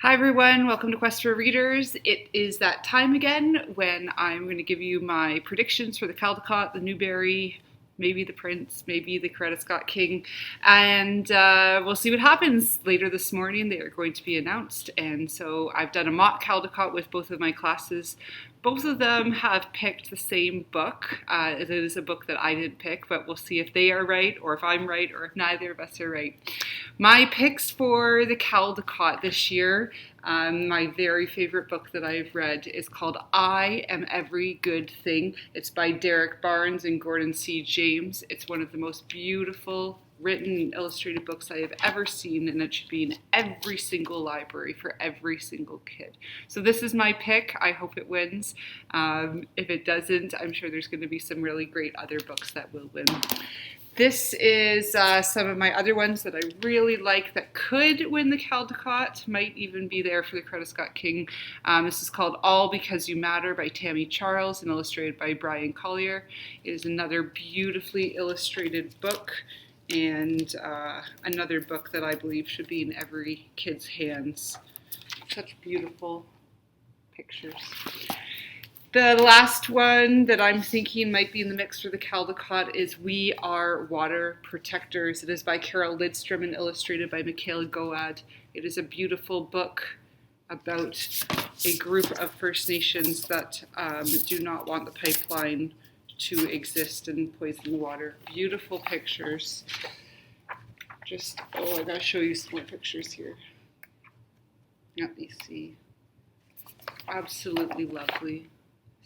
Hi everyone, welcome to Quest for Readers. It is that time again when I'm going to give you my predictions for the Caldecott, the Newbery, maybe the Prince, maybe the Caldecott King, and we'll see what happens. Later this morning they are going to be announced, and so I've done a mock Caldecott with both of my classes. Both of them have picked the same book. It is a book that I didn't pick, but we'll see if they are right, or if I'm right, or if neither of us are right. My picks for the Caldecott this year, my very favorite book that I've read is called I Am Every Good Thing. It's by Derek Barnes and Gordon C. James. It's one of the most beautiful written and illustrated books I have ever seen, and it should be in every single library for every single kid. So this is my pick. I hope it wins. If it doesn't, I'm sure there's going to be some really great other books that will win. This is some of my other ones that I really like that could win the Caldecott, might even be there for the Caldecott King. This is called All Because You Matter by Tammy Charles and illustrated by Brian Collier. It is another beautifully illustrated book, and another book that I believe should be in every kid's hands. Such beautiful pictures. The last one that I'm thinking might be in the mix for the Caldecott is We Are Water Protectors. It is by Carol Lidstrom and illustrated by Michaela Goad. It is a beautiful book about a group of First Nations that do not want the pipeline to exist and poison the water. Beautiful pictures. I gotta show you some more pictures here. Let me see. Absolutely lovely.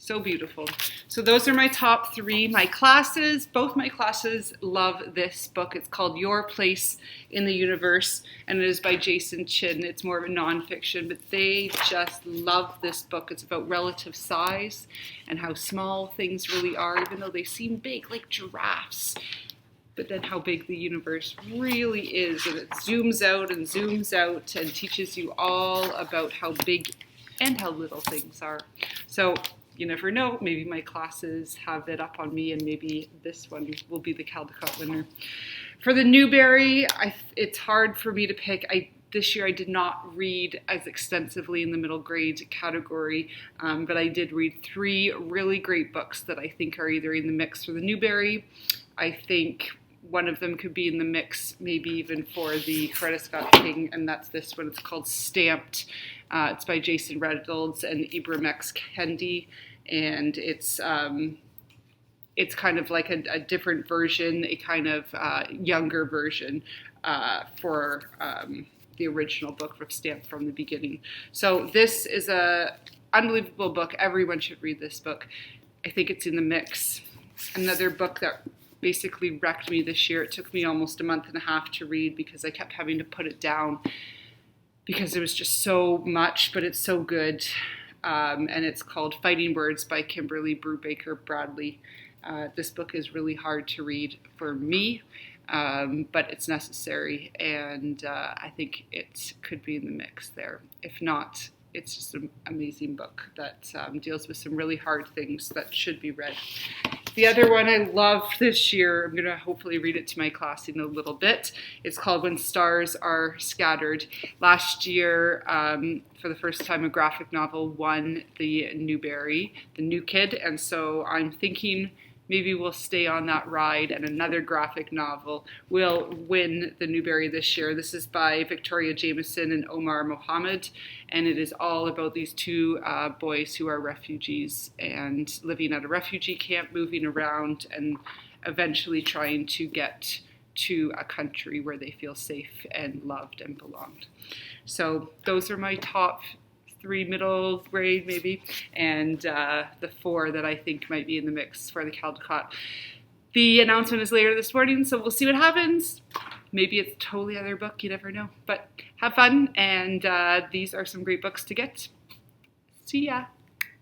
So beautiful. So those are my top three. Both my classes love this book. It's called Your Place in the Universe, and it is by Jason Chin. It's more of a nonfiction, but they just love this book. It's about relative size and how small things really are, even though they seem big, like giraffes. But then how big the universe really is, and it zooms out and teaches you all about how big and how little things are. So you never know, maybe my classes have it up on me and maybe this one will be the Caldecott winner. For the Newbery, it's hard for me to pick. This year I did not read as extensively in the middle grade category, but I did read three really great books that I think are either in the mix for the Newbery. I think one of them could be in the mix, maybe even for the Caldecott King, and that's this one. It's called Stamped. It's by Jason Reynolds and Ibram X. Kendi, and it's kind of like a different version, a kind of younger version for the original book from Stamped from the beginning. So this is a unbelievable book. Everyone should read this book. I think it's in the mix. Another book that basically wrecked me this year. It took me almost a month and a half to read because I kept having to put it down because it was just so much, but it's so good. And it's called Fighting Words by Kimberly Brubaker Bradley. This book is really hard to read for me, but it's necessary, and I think it could be in the mix there. If not, it's just an amazing book that deals with some really hard things that should be read. The other one I love this year, I'm going to hopefully read it to my class in a little bit. It's called When Stars Are Scattered. Last year, for the first time, a graphic novel won the Newbery, the New Kid, and so I'm thinking maybe we'll stay on that ride and another graphic novel will win the Newbery this year. This is by Victoria Jameson and Omar Mohammed, and it is all about these two boys who are refugees and living at a refugee camp, moving around, and eventually trying to get to a country where they feel safe and loved and belonged. So those are my top three middle grade maybe, and the four that I think might be in the mix for the Caldecott. The announcement is later this morning, so we'll see what happens. Maybe it's a totally other book, you never know. But have fun, and these are some great books to get. See ya.